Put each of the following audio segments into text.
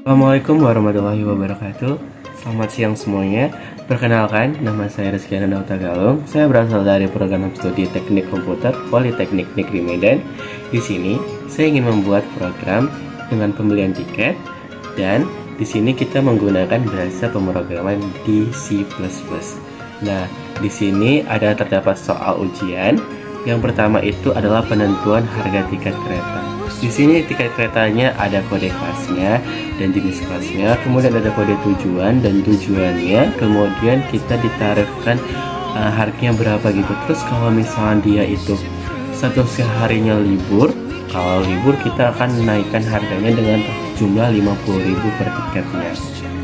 Assalamualaikum warahmatullahi wabarakatuh. Selamat siang semuanya. Perkenalkan, nama saya Rizky Ananda Utagalung. Saya berasal dari program studi Teknik Komputer Politeknik Negeri Medan. Di sini, saya ingin membuat program dengan pembelian tiket dan di sini kita menggunakan bahasa pemrograman di C++. Nah, di sini terdapat soal ujian. Yang pertama itu adalah penentuan harga tiket kereta. Di sini tiket keretanya ada kode kelasnya dan jenis kelasnya, kemudian ada kode tujuan dan tujuannya, kemudian kita ditarifkan harganya berapa gitu. Terus kalau misalnya dia itu satu harinya libur, kalau libur kita akan menaikkan harganya dengan jumlah 50.000 per tiketnya.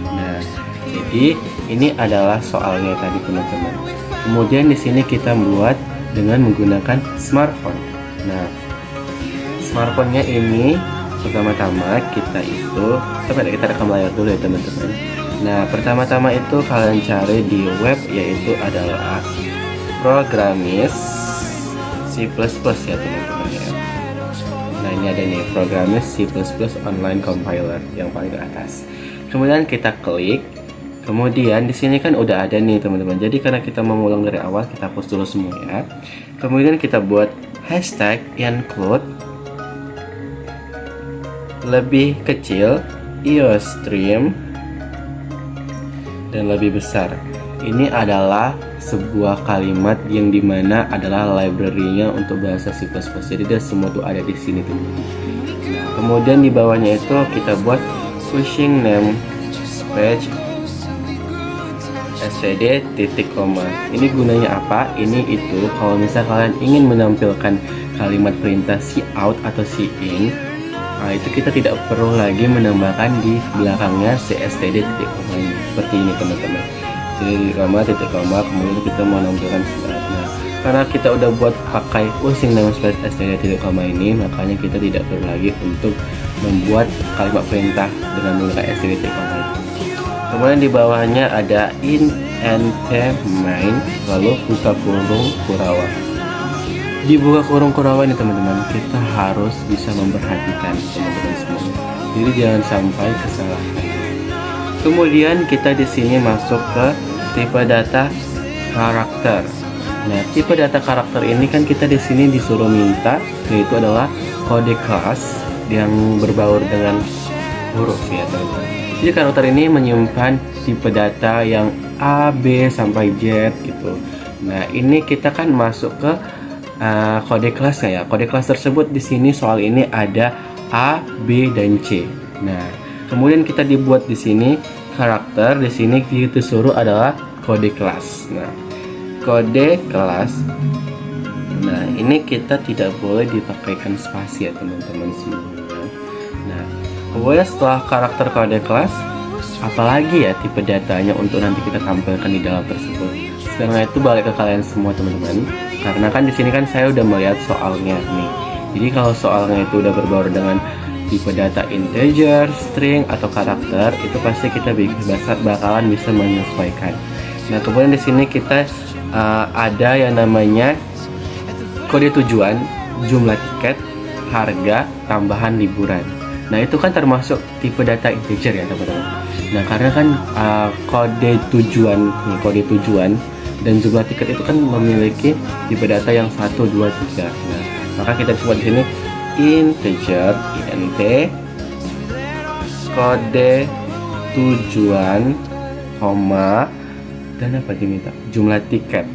Nah, jadi ini adalah soalnya tadi teman-teman. Kemudian di sini kita buat dengan menggunakan smartphone. Nah, smartphone-nya ini pertama-tama kita rekam layar dulu ya teman-teman. Nah, pertama-tama itu kalian cari di web, yaitu adalah Programmis C++ ya teman-teman ya. Nah, ini ada nih Programmis C++ Online Compiler yang paling ke atas. Kemudian kita klik. Kemudian di sini kan udah ada nih teman-teman. Jadi karena kita mau ngulang dari awal, kita hapus dulu semua ya. Kemudian kita buat hashtag include lebih kecil iostream dan lebih besar. Ini adalah sebuah kalimat yang dimana adalah library-nya untuk bahasa C++. Jadi dia semua tuh ada di sini tuh. Nah, kemudian di bawahnya itu kita buat pushing name space std titik koma. Ini gunanya apa? Ini itu kalau misal kalian ingin menampilkan kalimat perintah cout atau cin, nah itu kita tidak perlu lagi menambahkan di belakangnya std titik koma ini. Seperti ini teman-teman. Titik koma, kemudian kita mau menampilkan nah, karena kita udah buat pakai pushing namespace std titik koma ini, makanya kita tidak perlu lagi untuk membuat kalimat perintah dengan menggunakan std titik koma itu. Kemudian di bawahnya ada int main, lalu buka kurung kurawa. Di buka kurung kurawa ini teman-teman, kita harus bisa memperhatikan teman-teman semuanya. Jadi jangan sampai kesalahan. Kemudian kita di sini masuk ke tipe data karakter. Nah, tipe data karakter ini kan kita di sini disuruh minta, yaitu adalah kode kelas yang berbaur dengan huruf ya teman-teman. Jadi karakter ini menyimpan tipe data yang A, B sampai Z gitu. Nah, ini kita kan masuk ke kode kelasnya ya. Kode kelas tersebut di sini soal ini ada A, B dan C. Nah, kemudian kita dibuat di sini karakter, di sini kita suruh adalah kode kelas. Nah, kode kelas. Nah, ini kita tidak boleh dipakaikan spasi ya teman-teman semuanya. Nah, kemudian setelah karakter kode kelas, apalagi ya tipe datanya untuk nanti kita tampilkan di dalam tersebut. Sekarang itu balik ke kalian semua teman-teman, karena kan di sini kan saya udah melihat soalnya nih. Jadi kalau soalnya itu udah berbaur dengan tipe data integer, string atau karakter, itu pasti kita bakalan bisa menyesuaikan. Nah, kemudian di sini kita ada yang namanya kode tujuan, jumlah tiket, harga, tambahan liburan. Nah, itu kan termasuk tipe data integer ya teman-teman. Nah, karena kan kode tujuan dan jumlah tiket itu kan memiliki tipe data yang 1, 2, 3. Nah, maka kita buat di sini integer int kode tujuan koma dan apa diminta jumlah tiket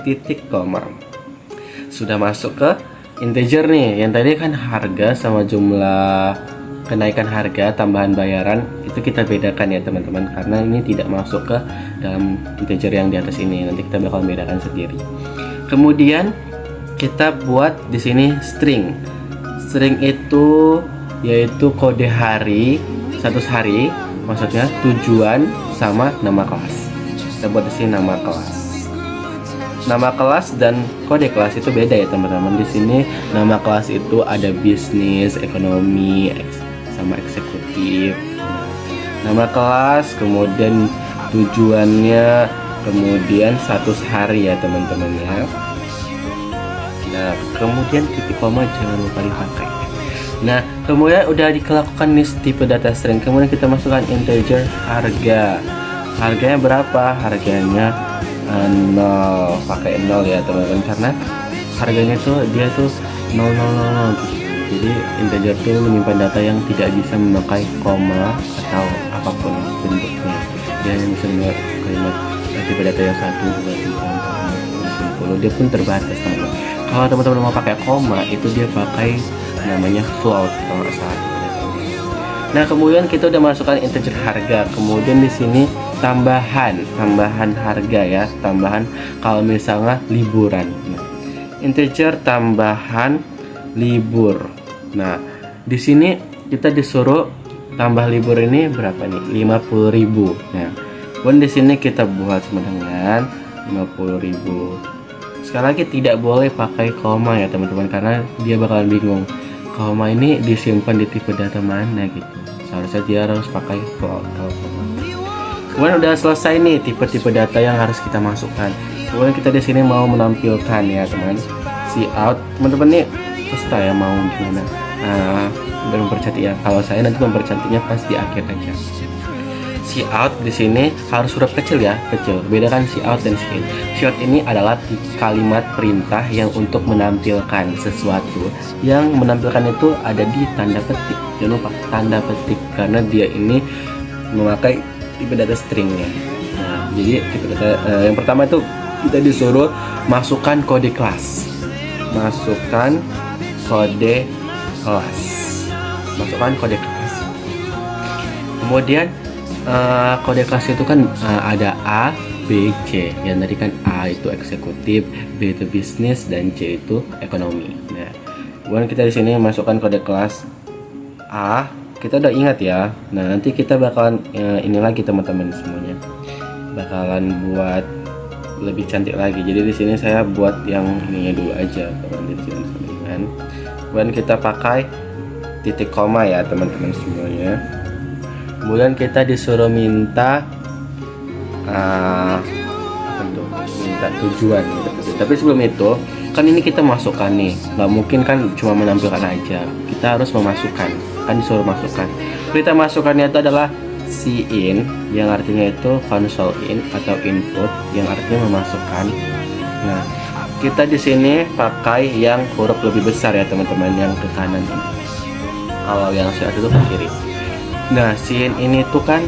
titik koma. Sudah masuk ke integer nih, yang tadi kan harga sama jumlah kenaikan harga tambahan bayaran itu kita bedakan ya teman-teman, karena ini tidak masuk ke dalam integer yang di atas ini. Nanti kita bakal bedakan sendiri. Kemudian kita buat di sini string. String itu yaitu kode hari, status hari, maksudnya tujuan sama nama kelas. Kita buat di sini nama kelas. Nama kelas dan kode kelas itu beda ya teman-teman. Di sini nama kelas itu ada bisnis, ekonomi, sama eksekutif. Nama kelas, kemudian tujuannya, kemudian status hari ya teman-teman ya. Nah, kemudian titik koma jangan lupa dipakai. Nah, kemudian udah dilakukan nih tipe data string, kemudian kita masukkan integer harga. Harganya berapa? Harganya 0, pakai 0 ya teman-teman, karena harganya tuh dia tuh 0000 gitu. Jadi integer tuh menyimpan data yang tidak bisa memakai koma atau apapun bentuknya. Dia hanya bisa membuat kalimat tipe data yang 1, 2, 3, 4, 5, 6, 7, 10. Dia pun terbatas teman-teman. Kalau teman-teman mau pakai koma, itu dia pakai namanya float kalau nggak salah. Nah, kemudian kita udah masukkan integer harga. Kemudian di sini tambahan harga ya, tambahan kalau misalnya liburan. Nah, integer tambahan libur. Nah, di sini kita disuruh tambah libur ini berapa nih? 50.000. Nah, kemudian di sini kita buat sama dengan 50.000. Sekali lagi tidak boleh pakai koma ya teman-teman, karena dia bakalan bingung. Koma ini disimpan di tipe data mana gitu. Seharusnya dia harus pakai float atau koma. Kemudian udah selesai nih tipe-tipe data yang harus kita masukkan. Kemudian kita di sini mau menampilkan ya teman, cout. Teman-teman nih peserta ya mau gimana? Mempercantik ya. Kalau saya nanti mempercantiknya pas di akhir aja. Cout di sini harus huruf kecil ya, kecil. Bedakan cout dan cout. Cout ini adalah kalimat perintah yang untuk menampilkan sesuatu. Yang menampilkan itu ada di tanda petik. Jangan lupa tanda petik, karena dia ini memakai tipe data stringnya. Nah, jadi tipe data yang pertama itu kita disuruh masukkan kode kelas. Masukkan kode kelas. Masukkan kode kelas. Kemudian kode kelas itu kan ada A, B, C. Yang tadi kan A itu eksekutif, B itu bisnis, dan C itu ekonomi. Nah, kemudian kita di sini masukkan kode kelas A. Kita udah ingat ya. Nah, nanti kita bakalan ini lagi teman-teman semuanya. Bakalan buat lebih cantik lagi. Jadi di sini saya buat yang ininya dulu aja. Nanti di sini kan. Kemudian kita pakai titik koma ya teman-teman semuanya. Kemudian kita disuruh minta minta tujuan gitu. Tapi sebelum itu kan ini kita masukkan nih, nggak mungkin kan cuma menampilkan aja, kita harus memasukkan, kan disuruh masukkan. Kita masukkannya itu adalah cin, yang artinya itu console in atau input, yang artinya memasukkan. Nah, kita di sini pakai yang huruf lebih besar ya teman-teman, yang ke kanan ini. Kalau yang saat itu ke kiri. Nah, cin ini tuh kan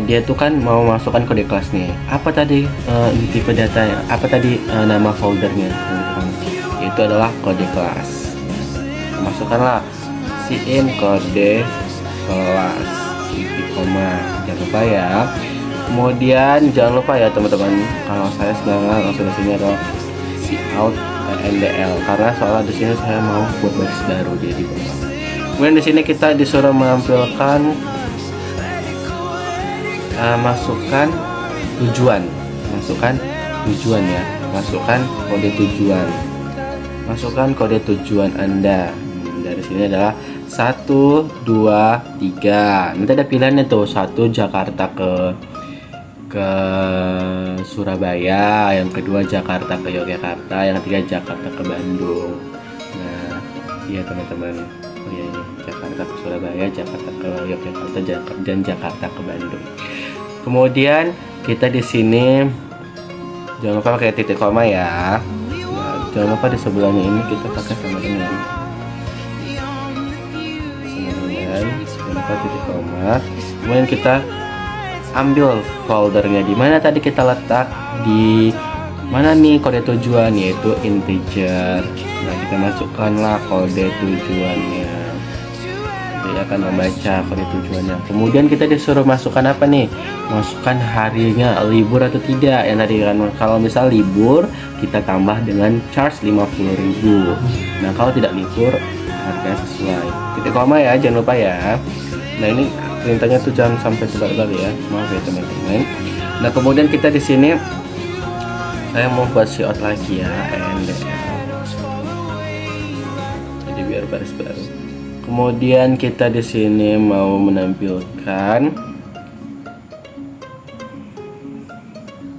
dia tuh kan mau masukkan kode kelas nih. Apa tadi tipe datanya? Apa tadi nama foldernya? Itu adalah kode kelas. Masukkanlah cin kode kelas titik koma. Jangan lupa ya. Kemudian jangan lupa ya teman-teman, kalau saya sebenarnya langsung di sini adalah cout ndl, karena soalnya di sini saya mau buat baris baru jadi bawah. Kemudian di sini kita disuruh menampilkan masukkan tujuan ya, masukkan kode tujuan Anda. Dari sini adalah 1, 2, 3. Nanti ada pilihannya tuh, 1 Jakarta ke Surabaya, yang kedua Jakarta ke Yogyakarta, yang ketiga Jakarta ke Bandung. Nah, iya teman-teman. Oh ya, ini Jakarta ke Surabaya, Jakarta ke Yogyakarta, dan Jakarta ke Bandung. Kemudian kita di sini jangan lupa pakai titik koma ya. Nah, jangan lupa di sebelahnya ini kita pakai sama dengan jangan lupa titik koma. Kemudian kita ambil foldernya di mana tadi kita letak, di mana nih kode tujuan, yaitu integer. Nah, kita masukkanlah kode tujuannya. Dia akan membaca kode tujuannya. Kemudian kita disuruh masukkan apa nih? Masukkan harinya, libur atau tidak. Yang tadi kan kalau misal libur kita tambah dengan charge 50.000. Nah, kalau tidak libur harganya sesuai. Titik koma ya, jangan lupa ya. Nah, ini perintahnya tuh jangan sampai tebal-tebal ya. Maaf ya teman-teman. Nah, kemudian kita di sini saya mau buat cout lagi ya, ndl. Jadi biar baris baru. Kemudian kita di sini mau menampilkan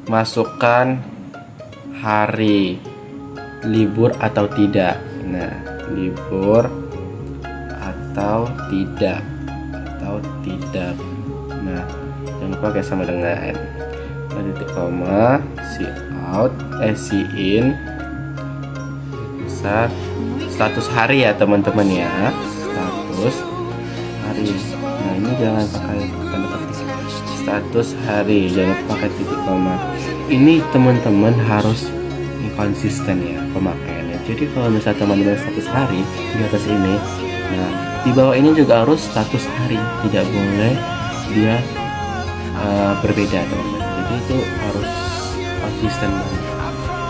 masukkan hari libur atau tidak. Nah, libur atau tidak nah jangan lupa kayak sama dengan titik koma, si out si in besar status hari ya teman-teman ya, status hari. Nah ini jangan pakai tanda petik, status hari, jangan pakai titik koma. Ini teman-teman harus konsisten ya pemakaiannya. Jadi kalau misalnya teman-teman status hari di atas ini, nah di bawah ini juga harus status hari, tidak boleh dia berbeda teman-teman. Jadi itu harus konsisten banget.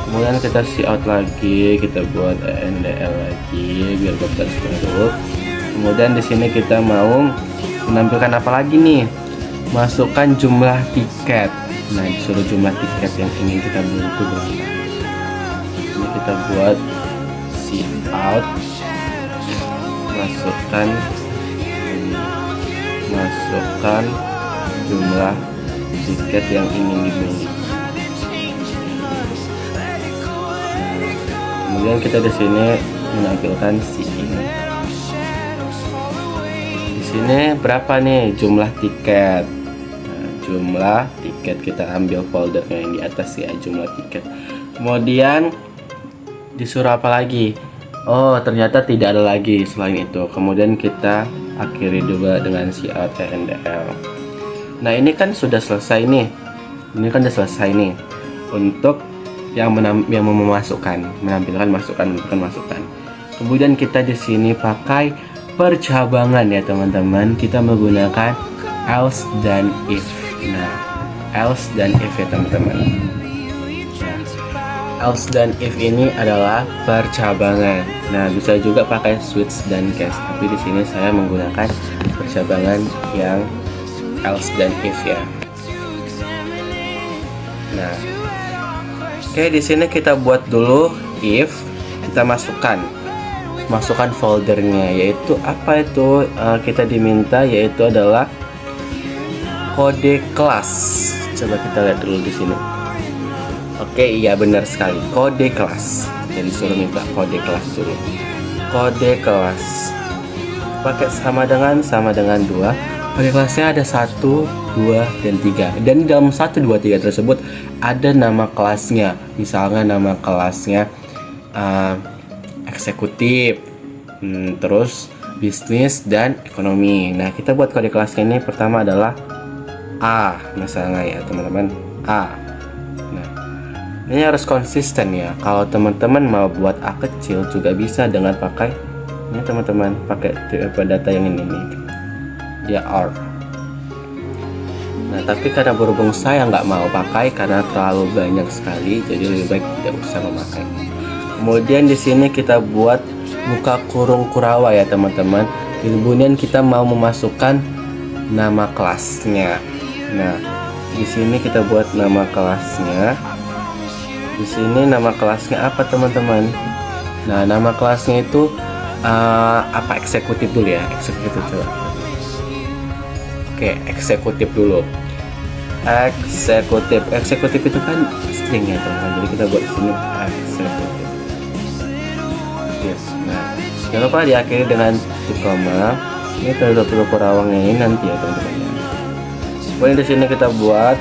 Kemudian kita see out lagi, kita buat ENDL lagi biar berbentuk. Kemudian di sini kita mau menampilkan apa lagi nih? Masukkan jumlah tiket. Nah disuruh jumlah tiket yang ingin kita beli itu berapa. Ini kita buat see out, masukkan jumlah tiket yang ingin dibeli. Kemudian kita di sini menampilkan si ini. Di sini berapa nih jumlah tiket? Nah, jumlah tiket kita ambil foldernya yang di atas ya, jumlah tiket. Kemudian disuruh apa lagi? Oh ternyata tidak ada lagi selain itu. Kemudian kita akhiri juga dengan si out ENDL. Nah ini kan sudah selesai nih. Ini kan sudah selesai nih untuk yang memasukkan, menampilkan masukan. Kemudian kita di sini pakai percabangan ya teman-teman. Kita menggunakan else dan if. Nah else dan if ya teman-teman. Else dan if ini adalah percabangan. Nah, bisa juga pakai switch dan case, tapi di sini saya menggunakan percabangan yang else dan if ya. Nah, oke di sini kita buat dulu if, kita masukkan foldernya, yaitu apa itu kita diminta yaitu adalah kode kelas. Coba kita lihat dulu di sini. Oke, iya benar sekali, kode kelas. Jadi suruh minta kode kelas dulu. Kode kelas pakai sama dengan 2. Kode kelasnya ada 1, 2, dan 3. Dan dalam 1, 2, 3 tersebut ada nama kelasnya. Misalnya nama kelasnya eksekutif, terus bisnis dan ekonomi. Nah, kita buat kode kelasnya ini pertama adalah A, misalnya ya teman-teman, A. Nah, ini harus konsisten ya. Kalau teman-teman mau buat A kecil juga bisa dengan pakai ini teman-teman, pakai data yang ini nih, dia R. Nah, tapi karena berhubung saya nggak mau pakai karena terlalu banyak sekali, jadi lebih baik tidak usah memakai. Kemudian di sini kita buat buka kurung kurawa ya teman-teman. Kemudian kita mau memasukkan nama kelasnya. Nah, di sini kita buat nama kelasnya. Di sini nama kelasnya apa teman-teman? Nah, nama kelasnya itu apa, eksekutif dulu ya, eksekutif coba. Oke, eksekutif dulu. Eksekutif itu kan string ya teman-teman. Jadi kita buat di sini eksekutif. Yes. Nah, jangan lupa diakhiri dengan titik koma. Ini terdapat kurawangnya ini nanti ya teman-teman. Kemudian di sini kita buat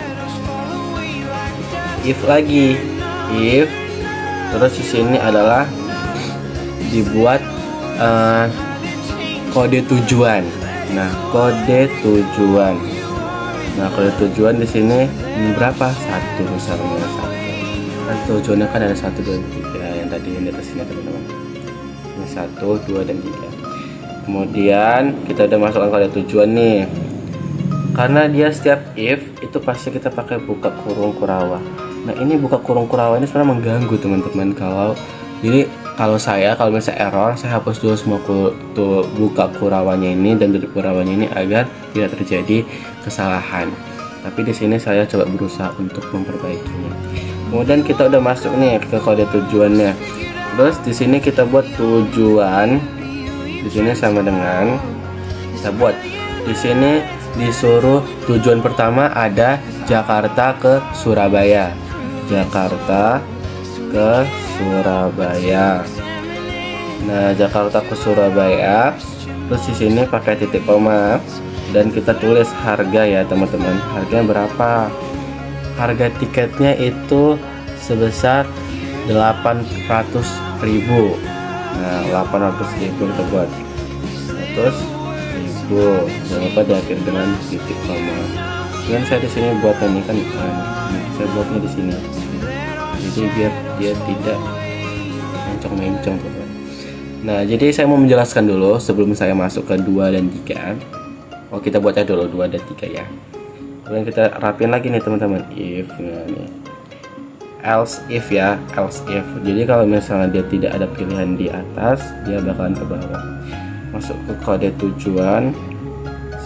if lagi, if, terus di sini adalah dibuat kode tujuan. Nah, kode tujuan. Nah, kode tujuan di sini berapa? 1 misalnya 1. Kan tujuannya kan ada 1, 2, 3 yang tadi yang di atas sini teman-teman. Ini 1, 2, dan 3. Kemudian kita udah masukkan kode tujuan nih. Karena dia setiap if itu pasti kita pakai buka kurung kurawa. Nah, ini buka kurung kurawa ini sebenarnya mengganggu teman-teman. Kalau misalnya error, saya hapus dulu semua buka kurawanya ini dan tutup kurawanya ini agar tidak terjadi kesalahan. Tapi di sini saya coba berusaha untuk memperbaikinya. Kemudian kita udah masuk nih ke kode tujuannya. Terus di sini kita buat tujuan. Di sini sama dengan kita buat di sini disuruh tujuan pertama ada Jakarta ke Surabaya. Jakarta ke Surabaya. Nah, Jakarta ke Surabaya. Terus di sini pakai titik koma dan kita tulis harga ya teman-teman. Harganya berapa? Harga tiketnya itu sebesar 800.000. Nah, 800.000 kita buat 100.000. Jangan lupa diakhiri dengan titik koma. Dan saya di sini buat ini kan, saya buatnya di sini. Jadi biar dia tidak mencong-mencong teman. Nah, jadi saya mau menjelaskan dulu sebelum saya masuk ke 2 dan 3. Oh, kita buatnya dulu 2 dan 3 ya. Kemudian kita rapin lagi nih teman-teman. If, nah nih. Else if ya, else if. Jadi kalau misalnya dia tidak ada pilihan di atas, dia bakalan ke bawah. Masuk ke kode tujuan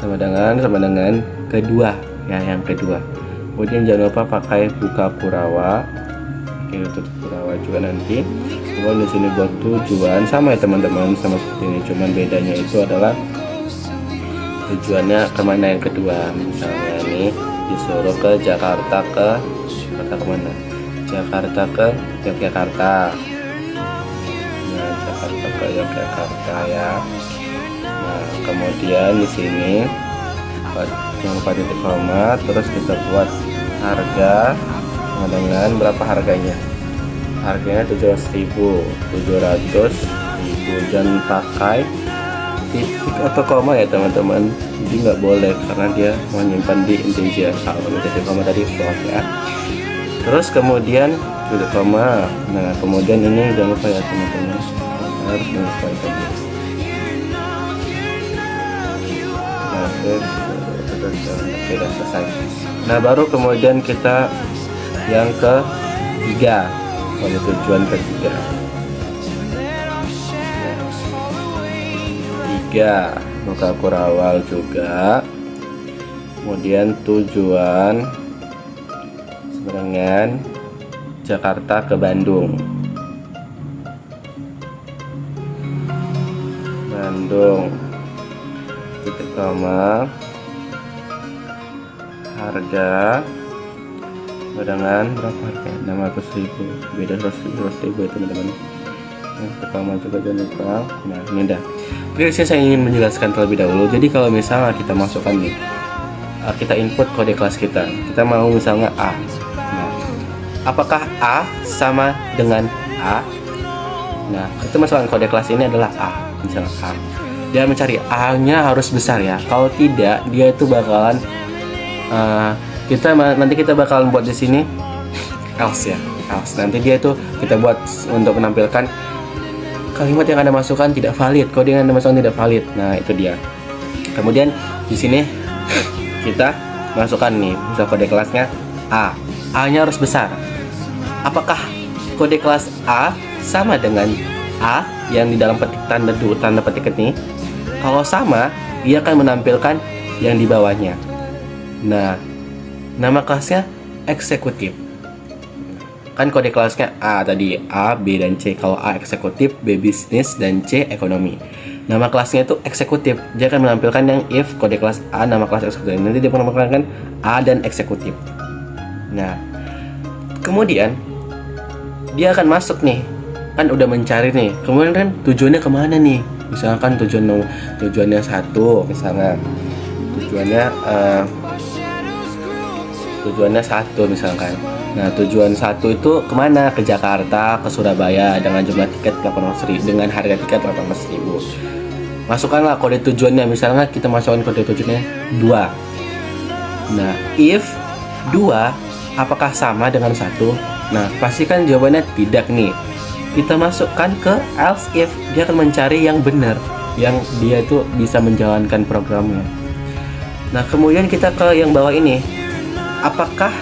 sama dengan kedua ya, yang kedua. Kemudian jangan lupa pakai buka Kurawa. Oke, tutup Kurawa juga nanti. Kemudian di sini buat tujuan sama ya teman-teman, sama seperti ini. Cuman bedanya itu adalah tujuannya kemana yang kedua. Misalnya nih disuruh ke Jakarta kemana? Jakarta ke Yogyakarta. Nah, Jakarta ke Yogyakarta ya. Nah, kemudian di sini jangan lupa titik koma, terus kita buat harga dengan berapa harganya. Harganya 700.000 dan pakai titik atau koma ya teman-teman. Jadi nggak boleh karena dia menyimpan di integer. Kalau titik koma tadi false ya. Terus kemudian titik koma. Nah, kemudian ini jangan lupa ya teman-teman, harus menyesuaikan. Sudah selesai. Nah, baru kemudian kita yang ketiga, pada tujuan ketiga. Tiga buka Kurawal juga. Kemudian tujuan dengan Jakarta ke Bandung. Titik koma, harga dengan berapa harga? 600.000, beda 100.000 ya teman-teman. Yang pertama juga jangan lupa. Nah, ini dah. Oke, saya ingin menjelaskan terlebih dahulu. Jadi kalau misalnya kita masukkan nih, kita input kode kelas kita mau misalnya A. Nah, apakah A sama dengan A? Nah, kita masukkan kode kelas ini adalah A, misalnya A. Dia mencari A-nya harus besar ya. Kalau tidak, dia itu bakalan nanti kita bakalan buat di sini else ya, else. Nanti dia itu kita buat untuk menampilkan kalimat yang Anda masukkan tidak valid, kode yang Anda masukkan tidak valid. Nah, itu dia. Kemudian di sini kita masukkan nih, misal kode kelasnya A. A-nya harus besar. Apakah kode kelas A sama dengan A yang di dalam tanda petik ini? Kalau sama, dia akan menampilkan yang di bawahnya. Nah, nama kelasnya eksekutif. Kan kode kelasnya A tadi, A, B, dan C. Kalau A eksekutif, B bisnis, dan C ekonomi. Nama kelasnya itu eksekutif. Dia akan menampilkan yang if kode kelas A, nama kelas eksekutif. Nanti dia menampilkan A dan eksekutif. Nah, kemudian dia akan masuk nih. Kan udah mencari nih. Kemudian kan tujuannya kemana nih? Misalkan tujuannya 1, misalnya tujuannya 1 misalkan. Nah, tujuan 1 itu kemana? Ke Jakarta, ke Surabaya dengan jumlah tiket 800.000, dengan harga tiket 800.000. Masukkanlah kode tujuannya, misalnya kita masukkan kode tujuannya 2. Nah, if 2 apakah sama dengan 1? Nah, pastikan jawabannya tidak nih. Kita masukkan ke else if, dia akan mencari yang benar, yang dia itu bisa menjalankan programnya. Nah, kemudian kita ke yang bawah ini. Apakah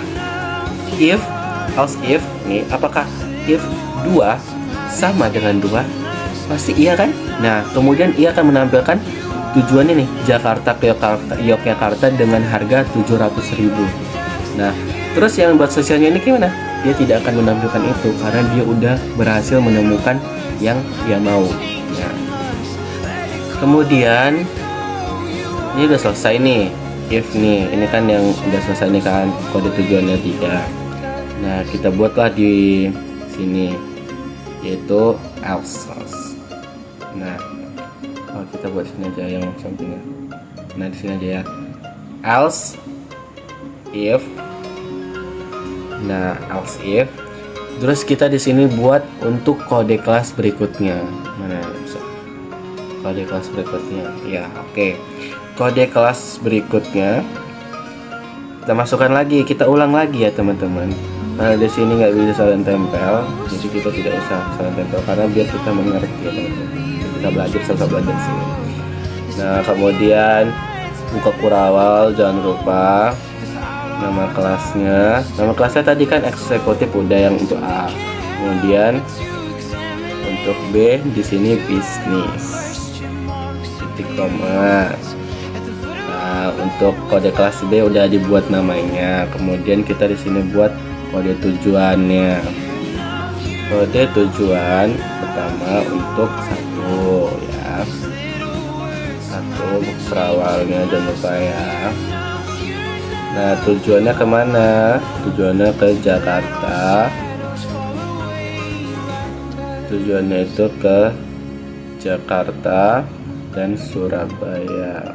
if, else if nih, apakah if 2 sama dengan 2? Pasti iya kan? Nah, kemudian ia akan menampilkan tujuannya nih, Jakarta ke Yogyakarta dengan harga 700.000. Nah, terus yang buat sosialnya ini gimana? Dia tidak akan menampilkan itu karena dia udah berhasil menemukan yang dia mau. Nah, kemudian ini udah selesai nih, if nih, ini kan yang udah selesai nih kan, kode tujuannya 3. Nah, kita buatlah di sini yaitu else. Nah, oke, kita buat sini aja yang sampingnya. Nah di sini aja ya, else if. Nah else if, terus kita di sini buat untuk kode kelas berikutnya. Mana bisa kode kelas berikutnya ya? Oke, kode kelas berikutnya kita masukkan lagi, kita ulang lagi ya teman-teman. Nah di sini nggak bisa salin tempel, jadi kita tidak usah salin tempel karena biar kita mengerti ya teman-teman. Kita belajar, sama belajar sini. Nah kemudian buka kurawal, jangan lupa nama kelasnya. Nama kelasnya tadi kan eksekutif udah yang untuk A. Kemudian untuk B di sini bisnis, titik koma. Nah untuk kode kelas B udah dibuat namanya. Kemudian kita di sini buat kode tujuannya. Kode tujuan pertama untuk 1 ya, 1 perawalnya jangan lupa ya. Nah tujuannya kemana? Tujuannya ke Jakarta. Tujuannya itu ke Jakarta dan Surabaya.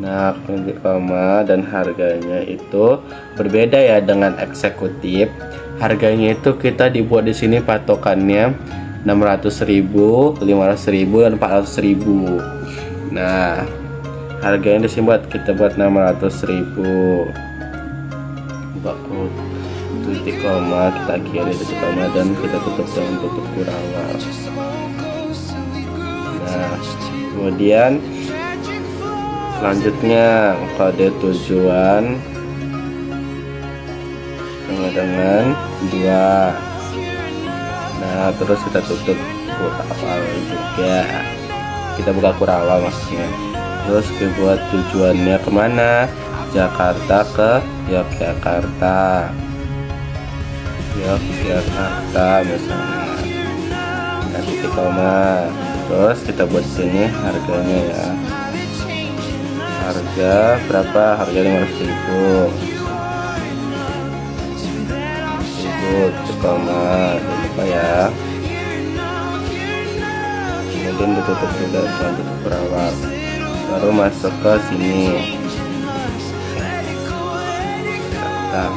Nah koma, dan harganya itu berbeda ya dengan eksekutif. Harganya itu kita dibuat di sini patokannya 600.000, 500.000 dan 400.000. Nah harganya di sini kita buat 600.000. Baku titik koma, kita akhiri titik koma dan kita tutup dengan tutup kurawal. Nah kemudian selanjutnya kode tujuan sama dengan 2. Nah terus kita tutup kurawal juga, kita buka kurawal maksudnya. Terus kita buat tujuannya kemana? Jakarta ke Yogyakarta, Yogyakarta misalnya. Nah titik koma. Terus kita buat sini harganya ya. Harga berapa? Harga 500.000. Titik koma, jangan lupa ya. Kemudian ditutup juga dengan tutup perawat. Baru masuk ke sini. Nah,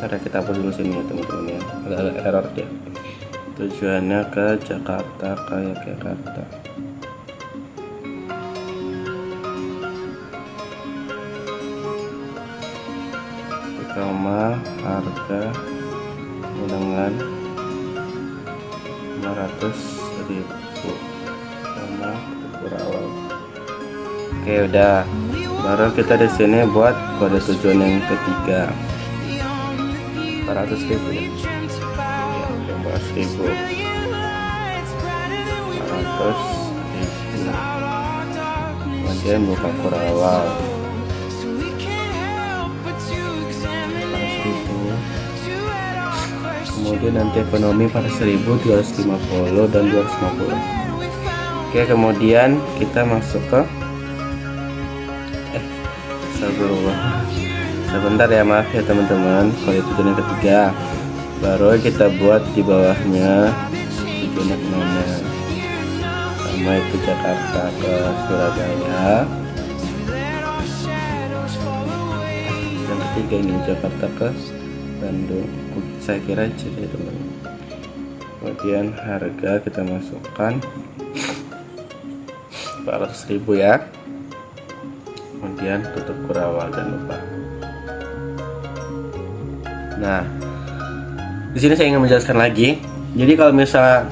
ntar kita hapus dulu sini ya teman-teman ya, agak error dia. Tujuannya ke Jakarta, ke Yogyakarta. Koma harga dengan 500.000 sama berawal. Oke udah, baru kita di sini buat kode tujuan yang ketiga. 400.000 ya, 15.000, 400.000. Kemudian buka kurawal 400.000. Kemudian nanti ekonomi 400.000, 250 dan 250. Oke, kemudian kita masuk ke sebentar ya, maaf ya teman-teman. Kalau itu tujuan yang ketiga, baru kita buat di bawahnya tujuannya kemana. Sama itu Jakarta ke Surabaya. Yang ketiga ini Jakarta ke Bandung. Saya kira jadi teman. Kemudian harga kita masukkan 400.000 ya. Kemudian tutup kurawal, jangan lupa. Nah, di sini saya ingin menjelaskan lagi. Jadi kalau misalnya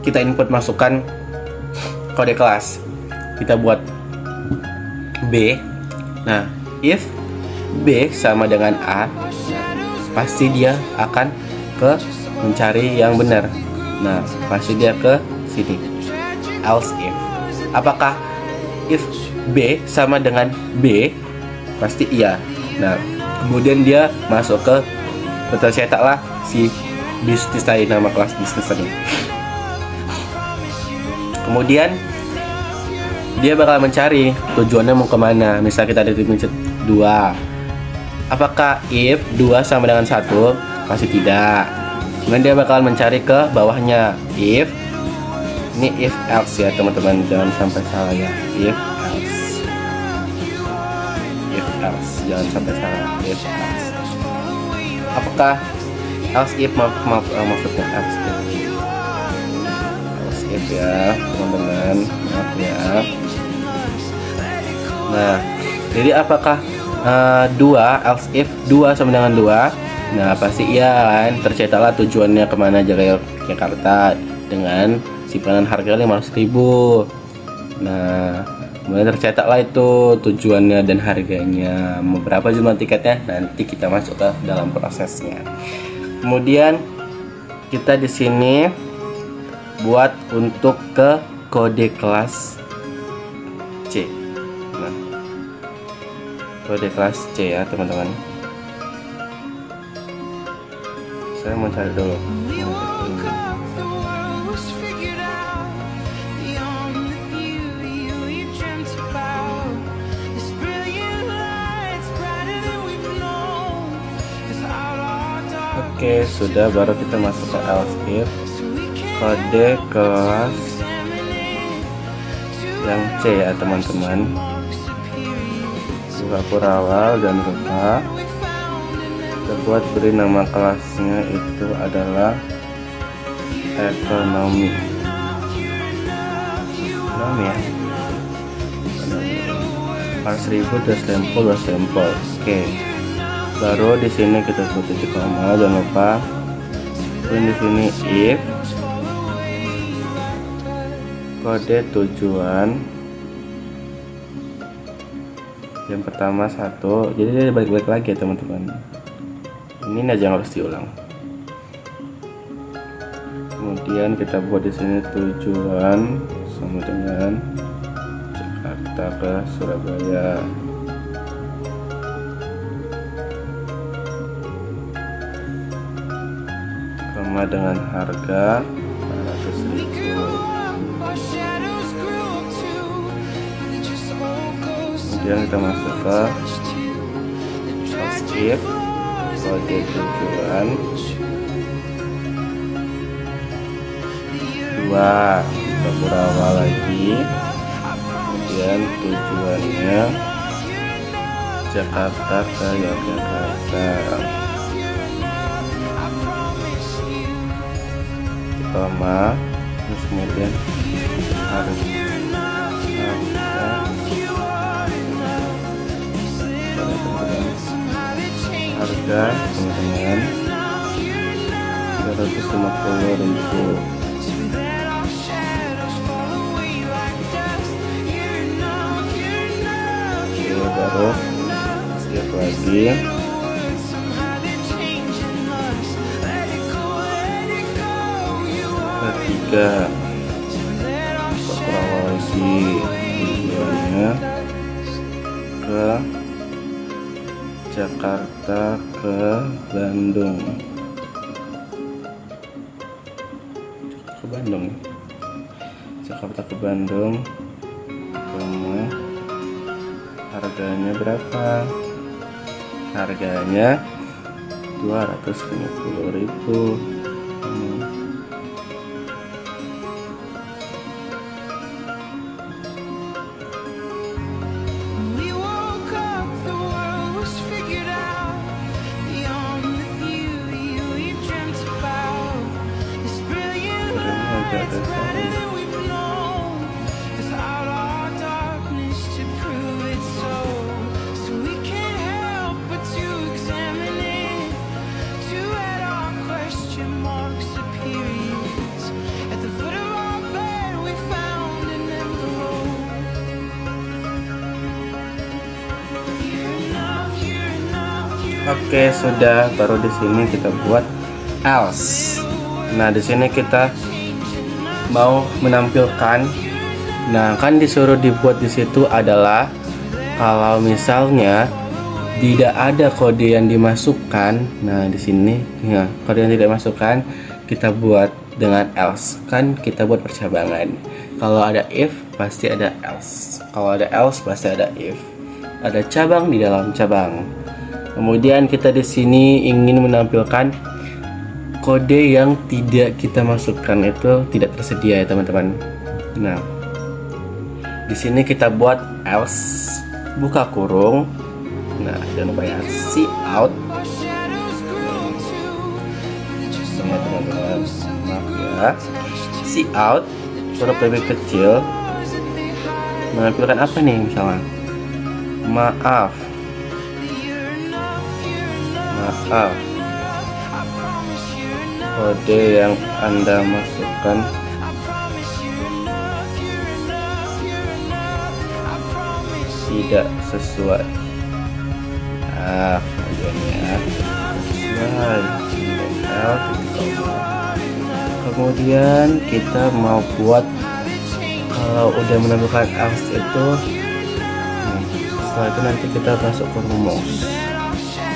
kita input masukkan kode kelas, kita buat B. Nah, if B sama dengan A, pasti dia akan ke mencari yang benar. Nah, pasti dia ke sini. Else if. Apakah if B sama dengan B? Pasti iya. Nah, kemudian dia masuk ke betul cetaklah si bisnis tadi, nama kelas bisnis tadi. Kemudian dia bakal mencari tujuannya mau kemana. Misal kita ada titik 2, apakah if 2 sama dengan 1? Pasti tidak. Kemudian dia bakal mencari ke bawahnya, if, ini if else ya teman-teman, jangan sampai salah ya, if else, jangan sampai salah, if else. Apakah else if, maksudnya else if ya teman-teman, maaf ya. Nah, jadi apakah 2 else if 2 sama dengan 2? Nah pasti iya kan, tercetaklah tujuannya kemana aja, kayak Jakarta dengan simpanan harga 500.000. Nah kemudian tercetaklah itu tujuannya dan harganya, berapa jumlah tiketnya, nanti kita masuk ke dalam prosesnya. Kemudian kita di sini buat untuk ke kode kelas C. Nah, kode kelas C ya teman-teman. Saya mau cari dulu. Oke, sudah, baru kita masuk ke else if kode kelas yang C ya teman-teman. Buka Kurawal dan lupa kita buat beri nama kelasnya itu adalah ekonomi ya, harus 1000 dua sampel. Oke, baru di sini kita tutup titik koma, jangan lupa. Dan di sini if kode tujuan yang pertama 1, jadi dia balik-balik lagi ya teman-teman. Ini aja yang harus diulang. Kemudian kita buat di sini tujuan sama dengan Jakarta ke Surabaya. Sama dengan harga 400.000. Kemudian kita masuk ke skip kode tujuan 2, kita Kurawal lagi. Kemudian tujuannya Jakarta ke Yogyakarta. Koma, terus kemudian harga teman-teman 350.000. Oke, baru skip lagi. Ketiga Kurawal lagi, tujuannya ke Jakarta ke Bandung. Jakarta ke Bandung. Harganya berapa? Harganya 250.000. Oke, sudah, baru di sini kita buat else. Nah, di sini kita mau menampilkan. Nah, kan disuruh dibuat di situ adalah kalau misalnya tidak ada kode yang dimasukkan. Nah, di sini ya, kode yang tidak dimasukkan kita buat dengan else. Kan kita buat percabangan. Kalau ada if, pasti ada else. Kalau ada else, pasti ada if. Ada cabang di dalam cabang. Kemudian kita di sini ingin menampilkan kode yang tidak kita masukkan itu tidak tersedia ya teman-teman. Nah, di sini kita buat else buka kurung. Nah, jangan lupa ya, see out. Ya teman-teman, maaf ya. See out huruf lebih kecil menampilkan apa nih, misalnya maaf, kode yang Anda masukkan tidak sesuai. Nah, kemudiannya sesuai. Kemudian kita mau buat, kalau udah menemukan else itu, setelah itu nanti kita masuk ke rumus.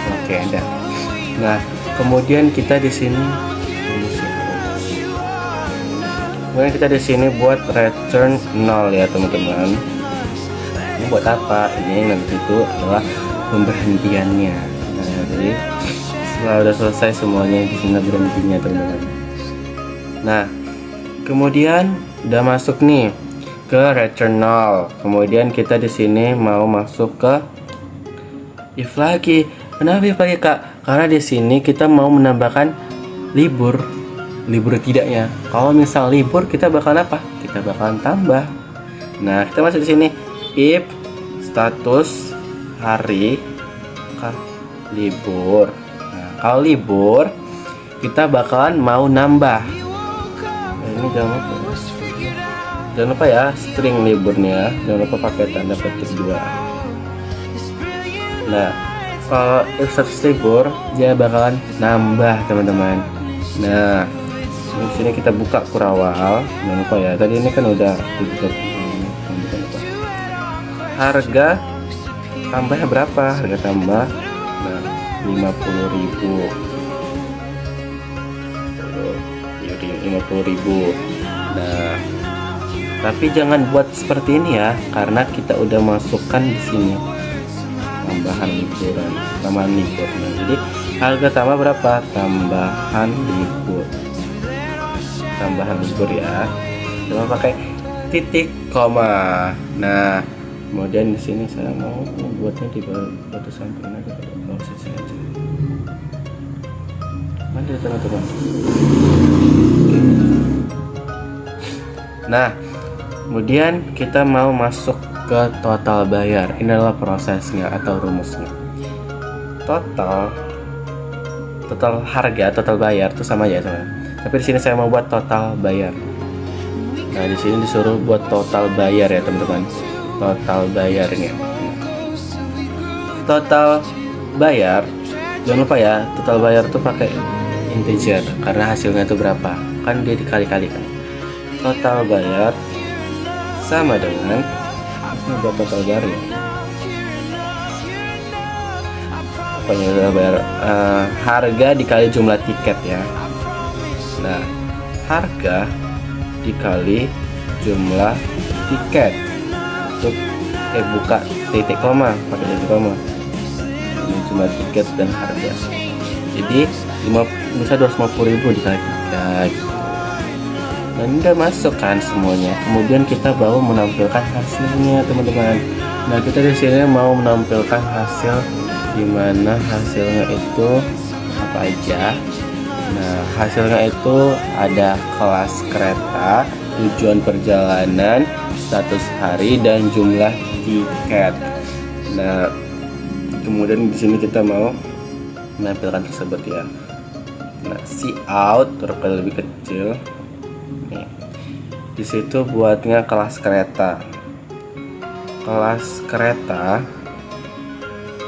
Oke, ada. Nah, kemudian kita di sini, buat return 0 ya teman-teman. Ini buat apa? Ini nanti itu adalah pemberhentiannya. Nah, jadi setelah udah selesai semuanya di sini berhentinya teman-teman. Nah, kemudian udah masuk nih ke return 0. Kemudian kita di sini mau masuk ke if lagi. Kenapa if lagi, Kak? Karena di sini kita mau menambahkan libur tidaknya. Kalau misal libur, kita bakalan apa? Kita bakalan tambah. Nah, kita masuk di sini if status hari libur. Nah, kalau libur kita bakalan mau nambah. Nah, ini jangan lupa ya, string liburnya jangan lupa pakai tanda petik 2. Nah, kalau if status libur dia bakalan nambah teman-teman. Nah, di sini kita buka kurawal, jangan lupa ya, tadi ini kan udah dibuka. Harga tambahnya berapa? Harga tambah, nah, 50.000. 50.000. Nah, tapi jangan buat seperti ini ya, karena kita udah masukkan di sini tambahan libur. Nah, jadi harga tambah berapa? Tambahan libur ya. Cuma pakai titik koma. Nah, kemudian di sini saya mau membuatnya di batu samping aja, proses saja. Mana teman-teman? Nah, kemudian kita mau masuk ke total bayar. Ini adalah prosesnya atau rumusnya. Total harga, total bayar itu sama ya sama. Tapi di sini saya mau buat total bayar. Nah, di sini disuruh buat total bayar ya teman-teman. Total bayarnya. Total bayar, jangan lupa ya, total bayar tuh pakai integer karena hasilnya itu berapa. Kan dia dikali-kali kan. Total bayar sama dengan ini buat total bayar ya. Total bayar harga dikali jumlah tiket ya. Nah, harga dikali jumlah tiket. Untuk buka titik koma, pakai titik koma. Ini cuma tiket dan harga. Jadi bisa 250.000 dikali 3. Dan udah masuk kan semuanya. Kemudian kita baru menampilkan hasilnya teman-teman. Nah, kita di sini mau menampilkan hasil, dimana hasilnya itu apa aja. Nah, hasilnya itu ada kelas kereta, tujuan perjalanan, status hari, dan jumlah tiket. Nah, kemudian di sini kita mau menampilkan tersebut ya. Nah, see out huruf lebih kecil. Nih, di situ buatnya kelas kereta. Kelas kereta.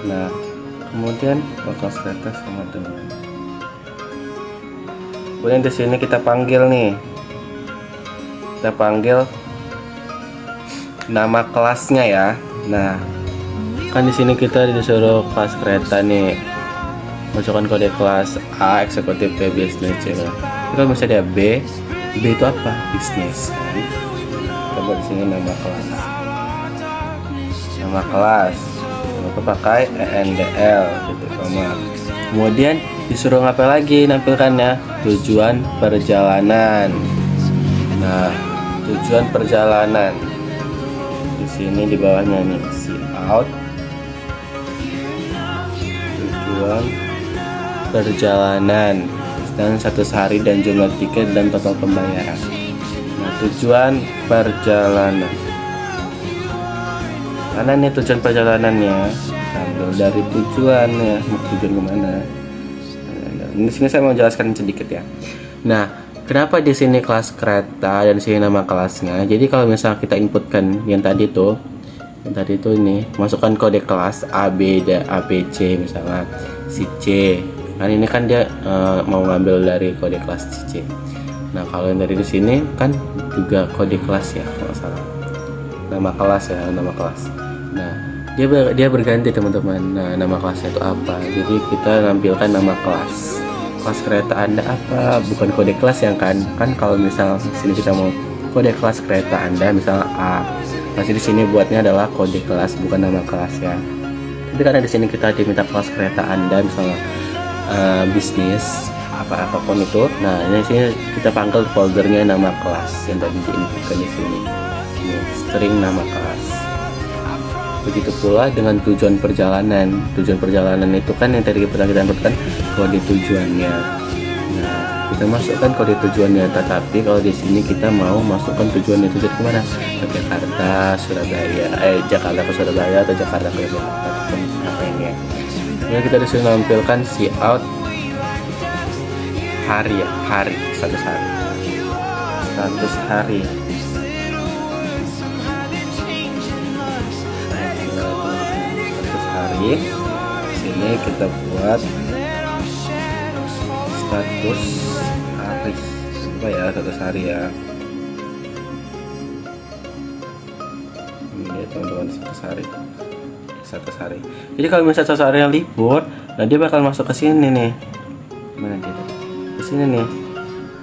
Nah, kemudian buat kelas kereta sama dengan. Kemudian di sini kita panggil nih. Kita panggil nama kelasnya ya. Nah, kan di sini kita disuruh kelas kereta nih. Masukkan kode kelas A, eksekutif, B, business, C. Kalau misalnya B itu apa? Bisnis kan. buat di sini nama kelas. Nama kelas aku pakai ENDL titik koma. Kemudian disuruh ngapa lagi nampilkannya? Tujuan perjalanan. Nah, tujuan perjalanan di sini di bawahnya nih, see out, tujuan perjalanan dan status hari dan jumlah tiket dan total pembayaran. Nah, tujuan perjalanan, mana nih tujuan perjalanannya? Ambil dari tujuannya, mau tujuan kemana? Di sini saya mau jelaskan sedikit ya. Nah, kenapa di sini kelas kereta dan di sini nama kelasnya? Jadi kalau misalnya kita inputkan yang tadi tuh ini masukkan kode kelas A B C misalnya si C. Kan ini kan dia mau ngambil dari kode kelas C. Nah, kalau yang dari di sini kan juga kode kelas ya, kalau salah. Nama kelas ya, nama kelas. Nah, dia berganti teman-teman. Nah, nama kelasnya itu apa? Jadi kita nampilkan nama kelas. Kelas kereta Anda apa? Bukan kode kelas yang kan kalau misal sini kita mau kode kelas kereta Anda misalnya A. Masih di sini buatnya adalah kode kelas, bukan nama kelas ya. Tapi karena di sini kita diminta kelas kereta Anda misalnya bisnis apapun itu. Nah, ini sini kita panggil foldernya nama kelas yang tadi diinputkan di sini. Ini string nama kelas. Begitu pula dengan tujuan perjalanan. Tujuan perjalanan itu kan yang tadi kita inputkan kode tujuannya. Nah, kita masukkan kode tujuannya. Tetapi kalau di sini kita mau masukkan tujuannya tujuan kemana? Ke Jakarta, Surabaya, Jakarta ke Surabaya atau Jakarta ke Jakarta. Apa ini ya? Jadi kita disuruh menampilkan see out hari ya, status hari. Sini kita buat status hari apa ya, status hari ya. Ini teman-teman, status hari. Jadi kalau misalnya status hari yang libur, nah dia bakal masuk ke sini nih. Mana dia? Ke sini nih.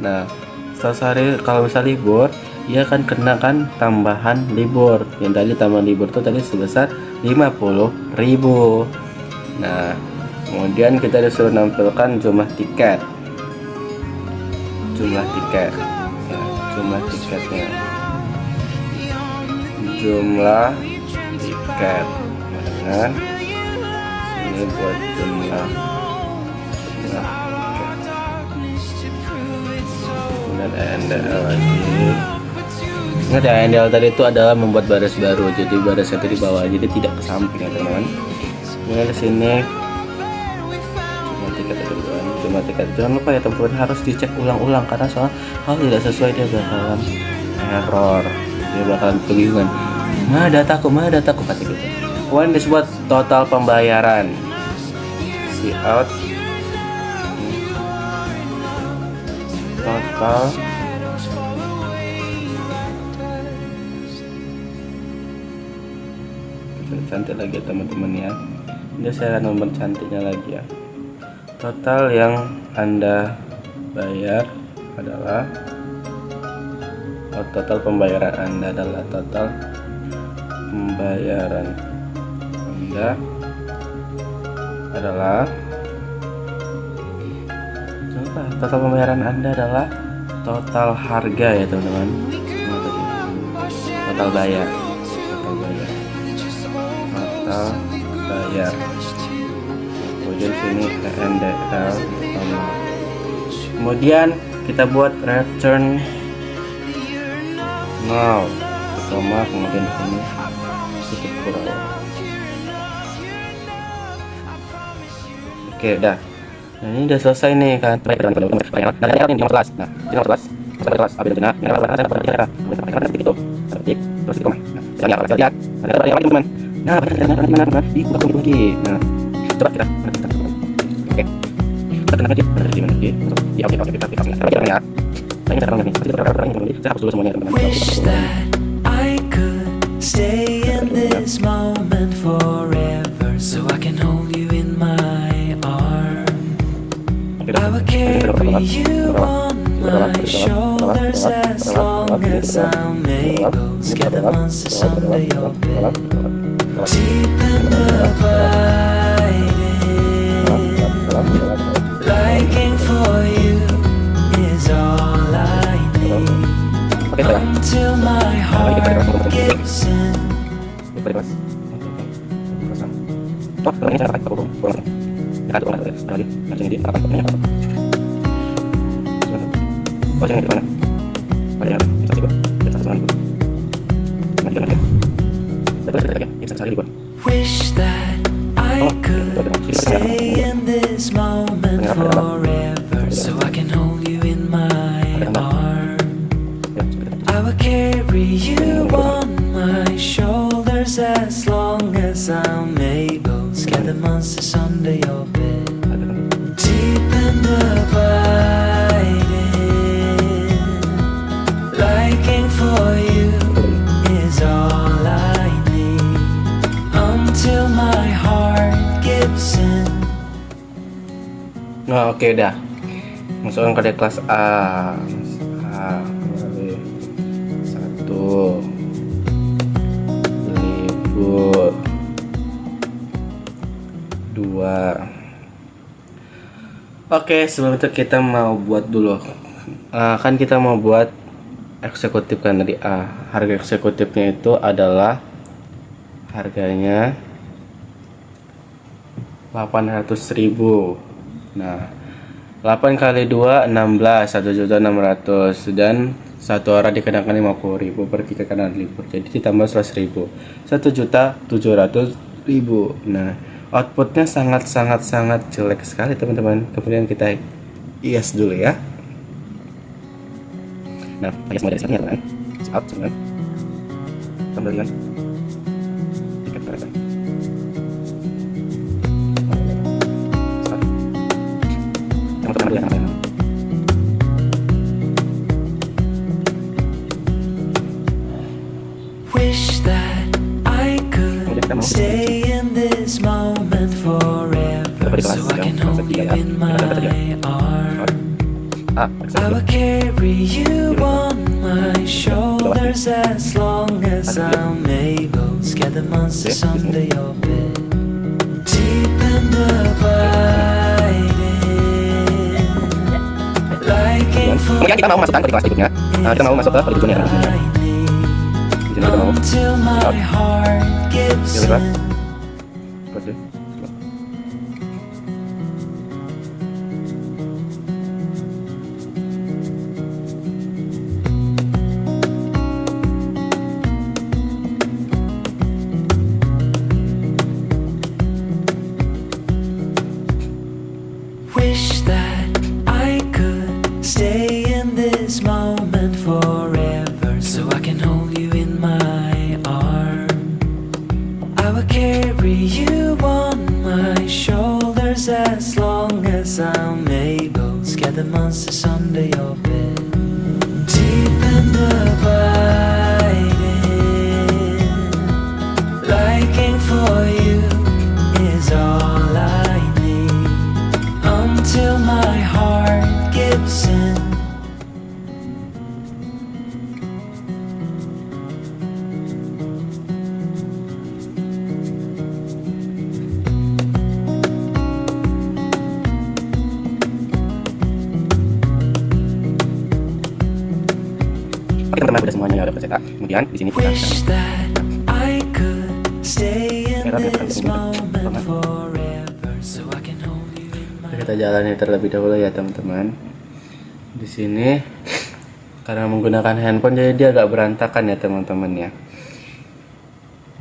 Nah, status hari kalau misalnya libur, dia akan kenakan tambahan libur. Yang tadi tambahan libur itu tadi sebesar 50.000. Nah, kemudian kita disuruh nampilkan jumlah tiket. Ya, jumlah tiketnya. Jumlah tiket. Dengan ini buat jumlah tiket. Kemudian ENDL lagi. Ingat ya, ENDL tadi itu adalah membuat baris baru. Jadi baris yang di bawah, jadi tidak ke samping ya teman-teman. Kemudian di sini jumlah tiket. Jangan lupa ya teman-teman, harus dicek ulang-ulang karena soal hal tidak sesuai dia bakalan error, dia bakalan kebingungan. Mana dataku kata gitu. Kemudian disebut total pembayaran. See out total cantik lagi teman-teman ya. Ini saya akan mempercantiknya lagi ya. Total yang Anda bayar adalah total pembayaran Anda adalah total pembayaran Anda adalah total pembayaran Anda adalah total harga ya teman-teman. Total bayar. Kemudian sini ENDL sama. Kemudian kita buat return now, kemudian ini tutup kurang. Oke, udah. Nah, ini udah selesai nih kan. Nah, ini kelas. Nah, ini kelas. Kelas apa benar? Ini kelas itu. Ketik terus itu. Nah, lihat. Ada yang teman. Nah, benar. Di belakang lagi. Nah, coba kita. Oke. Kita tenang aja. Di mana lagi? Ya, oke, kita ya. Nah, ini terang nih. Pasti terang ini. Saya hapus dulu semuanya teman-teman. Wish that I could stay in this moment forever, so I can hold you in my arms. I will carry you on my shoulders as long as I'm able. Scare the monsters under your bed. Deep in the biting, liking for you is all I need. Until my heart gives in. Wish that I could stay in this moment forever, so I can hold you in my arms. I will carry you on my shoulders as long as I'm able. Scare the monsters under your bed. Deep in the biting, liking for you is all I need. Until my heart gives in. Nah, oke udah. Masukkan ke kelas A. Satu. Libur. 2. Oke, sebelum itu kita mau buat dulu. Kan kita mau buat eksekutif kan dari A. Harga eksekutifnya itu adalah harganya 800.000. Nah, 8 kali 2 16, 1.600.000 dan satu orang dikenakan 50.000 pergi ke kanan libur. Jadi ditambah 100.000. 1.700.000. Nah, outputnya sangat jelek sekali teman-teman. Kemudian kita hias dulu ya. Nah, hias model sini ya teman. Out teman. Kembalikan. Tiket mereka. Wish that I could stay in this moment forever, so I can hold you in my arms. I will carry you on my shoulders as long as I'm able. Scare the monsters under your bed. Deep in the biting, liking for Kemudian kita mau masukkan ke kelas berikutnya. Kita mau masuk ke berikutnya. until my heart gives in. Wish that I could stay in this moment forever, so I can hold you in my arms. I will carry you on my shoulders as long as I'm able. Scare the monsters under your bed. Deep in the biting, liking for you is all I need. Until my heart gives in. Oke teman-teman, udah semuanya udah tercetak. Kemudian di sini kita Wish that I could stay in this moment forever, so I can hold you in my. kita jalani terlebih dahulu ya teman-teman. Di sini karena menggunakan handphone jadi dia agak berantakan ya teman-teman ya.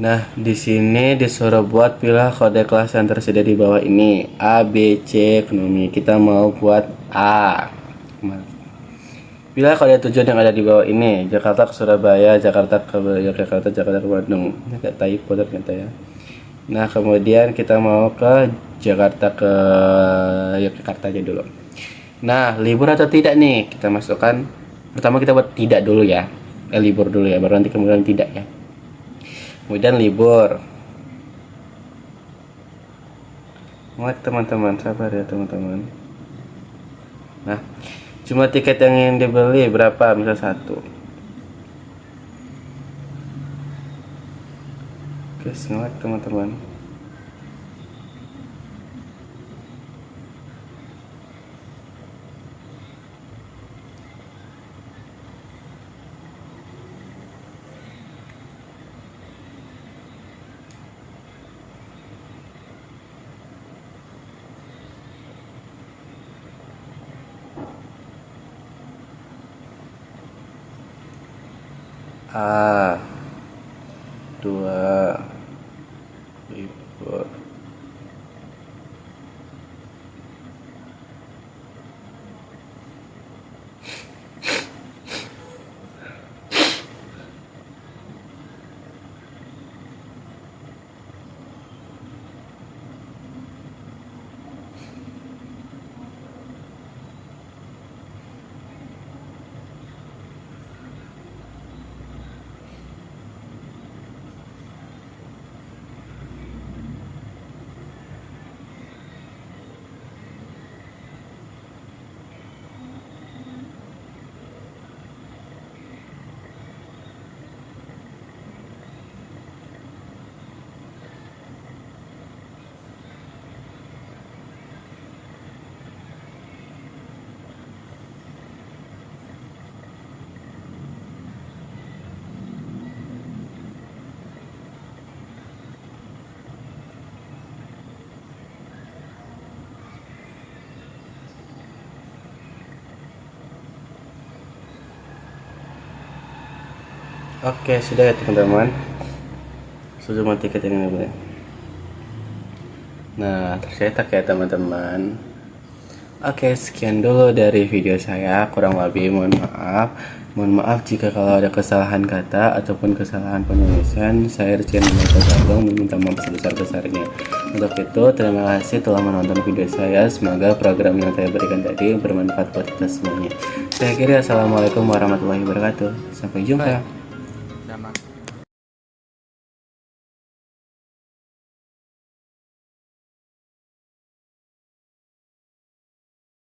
Nah, di sini disuruh buat pilih kode kelas yang tersedia di bawah ini, A, B, C, ekonomi. Kita mau buat A. Pilih kode tujuan yang ada di bawah ini, Jakarta ke Surabaya, Jakarta ke Yogyakarta, Jakarta ke Bandung. Ini kayak typo ternyata ya. Nah, kemudian kita mau ke Jakarta ke Yogyakarta aja dulu. Nah, libur atau tidak nih? Kita masukkan. Pertama kita buat tidak dulu ya. Libur dulu ya, baru nanti kemudian tidak ya. Kemudian libur. Muat teman-teman, sabar ya teman-teman. Nah, Cuma tiket yang ingin dibeli berapa? Misal 1. Oke, semangat teman-teman. A 2 libur. Oke, sudah ya teman-teman. Sudah mau tiket yang ini. Nah, tercetak ya teman-teman. Oke, sekian dulu dari video saya. Kurang lebih mohon maaf. Mohon maaf jika kalau ada kesalahan kata ataupun kesalahan penulisan. Saya Rizky Gadong meminta maaf sebesar-besarnya. Untuk itu, terima kasih telah menonton video saya. Semoga program yang saya berikan tadi bermanfaat buat kita semuanya. Saya kira assalamualaikum warahmatullahi wabarakatuh. Sampai jumpa. Udah, Mak.